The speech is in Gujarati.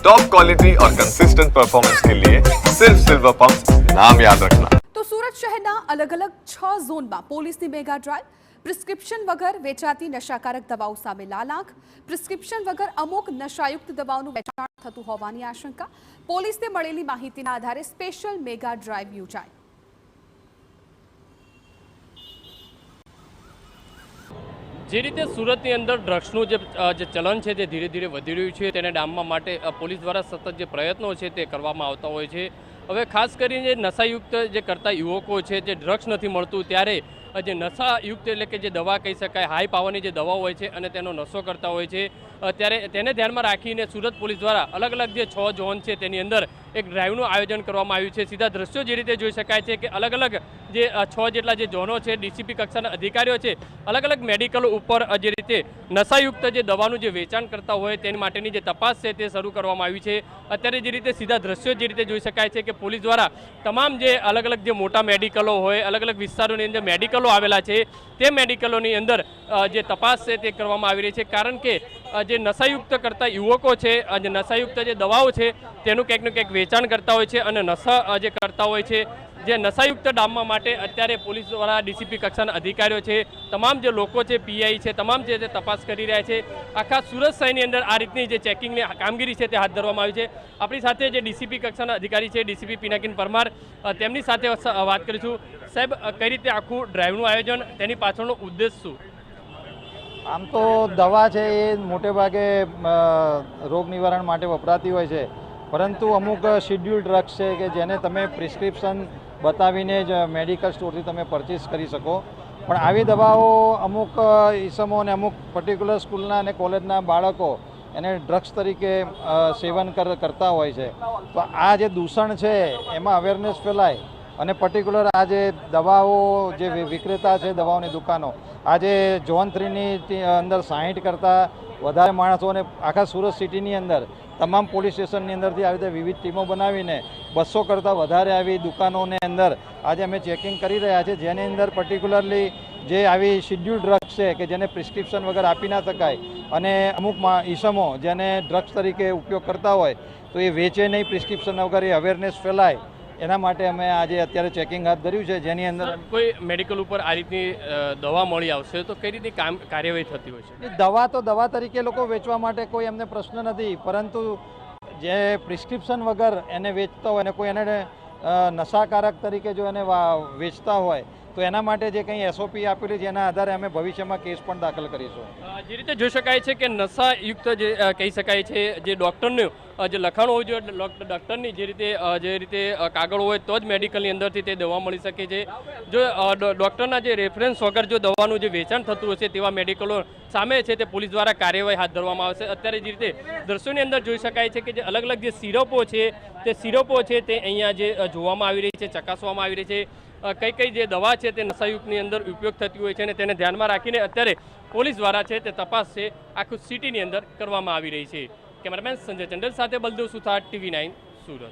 टॉप क्वालिटी और कंसिस्टेंट परफॉर्मेंस के लिए सिर्फ सिल्वर पंप नाम याद रखना। તો સુરત શહેરના અલગ અલગ 6 ઝોનમાં પોલીસની મેગા ડ્રાઈવ, પ્રિસ્ક્રિપ્શન વગર વેચાતી નશાકારક દવાઓ સામે લાલ આંખ, પ્રિસ્ક્રિપ્શન વગર અમુક નશાયુક્ત દવાઓનું વેચાણ થતું હોવાની આશંકા, પોલીસને મળેલી માહિતીના આધારે સ્પેશિયલ મેગા ડ્રાઈવ યોજાઈ। જે રીતે સુરતની અંદર ડ્રગ્સનું જે ચલણ છે તે ધીરે ધીરે વધી રહ્યું છે તેને ડામવા માટે પોલીસ દ્વારા સતત જે પ્રયત્નો છે તે કરવામાં આવતા હોય છે। હવે ખાસ કરીને નશાયુક્ત જે કરતા યુવકો છે જે ડ્રગ્સ નથી મળતું ત્યારે જે નશાયુક્ત એટલે કે જે દવા કહી શકાય હાઈ પાવરની જે દવાઓ હોય છે અને તેનો નશો કરતા હોય છે ત્યારે તેને ધ્યાનમાં રાખીને સુરત પોલીસ દ્વારા અલગ અલગ જે 6 ઝોન છે તેની અંદર એક ડ્રાઈવનું આયોજન કરવામાં આવ્યું છે। સીધા દ્રશ્યો જે રીતે જોઈ શકાય છે કે અલગ અલગ જે 6 જેટલા જે ઝોનો છે ડીસીપી કક્ષાના અધિકારીઓ છે અલગ અલગ મેડિકલ ઉપર જે રીતે નશાયુક્ત જે દવાનું જે વેચાણ કરતા હોય તેની માટેની જે તપાસ છે તે શરૂ કરવામાં આવી છે। અત્યારે જે રીતે સીધા દ્રશ્યો જે રીતે જોઈ શકાય છે કે પોલીસ દ્વારા તમામ જે અલગ અલગ જે મોટા મેડિકલો હોય અલગ અલગ વિસ્તારોની અંદર મેડિકલો આવેલા છે તે મેડિકલોની અંદર જે તપાસ છે તે કરવામાં આવી રહી છે કારણ કે જે નશાયુક્ત કરતા યુવકો છે જે નશાયુક્ત જે દવાઓ છે તેનું કંઈક ને કંઈક વેચાણ કરતા હોય છે અને નશા જે કરતા હોય છે જે નશાયુક્ત ડામવા માટે અત્યારે પોલીસ દ્વારા ડીસીપી કક્ષાના અધિકારીઓ છે તમામ જે લોકો છે પીઆઈ છે તમામ જે તપાસ કરી રહ્યા છે। આખા સુરત શહેરની અંદર આ રીતની જે ચેકિંગની કામગીરી છે તે હાથ ધરવામાં આવી છે। આપણી સાથે જે ડીસીપી કક્ષાના અધિકારી છે ડીસીપી પિનાકીન પરમાર તેમની સાથે વાત કરીશું। સાહેબ કઈ રીતે આખું ડ્રાઈવનું આયોજન તેની પાછળનો ઉદ્દેશ શું? આમ તો દવા છે એ મોટે ભાગે રોગ નિવારણ માટે વપરાતી હોય છે પરંતુ અમુક શિડ્યુલ ડ્રગ્સ છે કે જેને તમે પ્રિસ્ક્રિપ્શન બતાવીને જ મેડિકલ સ્ટોરથી તમે પરચેસ કરી શકો પણ આવી દવાઓ અમુક ઈસમો અને અમુક પર્ટિક્યુલર સ્કૂલના અને કોલેજના બાળકો એને ડ્રગ્સ તરીકે સેવન કરતા હોય છે। તો આ જે દૂષણ છે એમાં અવેરનેસ ફેલાય અને પર્ટિક્યુલર આ જે દવાઓ જે વિક્રેતા છે દવાઓની દુકાનો આજે ઝોન 3ની અંદર 60 કરતાં વધારે માણસોને આખા સુરત સિટીની અંદર તમામ પોલીસ સ્ટેશનની અંદરથી આવી રીતે વિવિધ ટીમો બનાવીને 200 કરતાં વધારે આવી દુકાનોને અંદર આજે અમે ચેકિંગ કરી રહ્યા છીએ જેની અંદર પર્ટિક્યુલરલી જે આવી શિડ્યુલ ડ્રગ્સ છે કે જેને પ્રિસ્ક્રિપ્શન વગર આપી ના શકાય અને અમુક ઈસમો જેને ડ્રગ્સ તરીકે ઉપયોગ કરતા હોય તો એ વેચે નહીં પ્રિસ્ક્રિપ્શન વગર એ અવેરનેસ ફેલાય એના માટે અમે આજે અત્યારે ચેકિંગ હાથ ધર્યું છે જેની અંદર કોઈ મેડિકલ ઉપર આ રીતની દવા મળી આવશે તો કઈ રીતની કાર્યવાહી થતી હોય છે? દવા તો દવા તરીકે લોકો વેચવા માટે કોઈ એમને પ્રશ્ન નથી પરંતુ જે પ્રિસ્ક્રિપ્શન વગર એને વેચતા હોય અને કોઈ એને નશાકારક તરીકે જો એને વેચતા હોય તો એના માટે જે કંઈ એસઓપી આપેલી છે એના આધારે અમે ભવિષ્યમાં કેસ પણ દાખલ કરીશું। જે રીતે જોઈ શકાય છે કે નશાયુક્ત જે કહી શકાય છે જે ડૉક્ટરનું જે લખાણ હોવું જોઈએ ડૉક્ટરની જે રીતે કાગળ હોય તો જ મેડિકલની અંદરથી તે દવા મળી શકે છે। જો ડૉક્ટરના જે રેફરન્સ વગર જો દવાનું જે વેચાણ થતું હશે તેવા મેડિકલો સામે છે તે પોલીસ દ્વારા કાર્યવાહી હાથ ધરવામાં આવશે। અત્યારે જે રીતે દ્રશ્યોની અંદર જોઈ શકાય છે કે જે અલગ અલગ જે સિરપો છે તે અહીંયા જે જોવામાં આવી રહી છે ચકાસવામાં આવી રહી છે કઈ જે દવા છે તે નશાયુક્તની અંદર ઉપયોગ થતી હોય છે અને તેને ધ્યાનમાં રાખીને અત્યારે પોલીસ દ્વારા છે તે તપાસ છે આખું સિટીની અંદર કરવામાં આવી રહી છે। કેમેરામેન સંજય ચંડલ સાથે બલદેવ સુથાર, TV9 સુરત।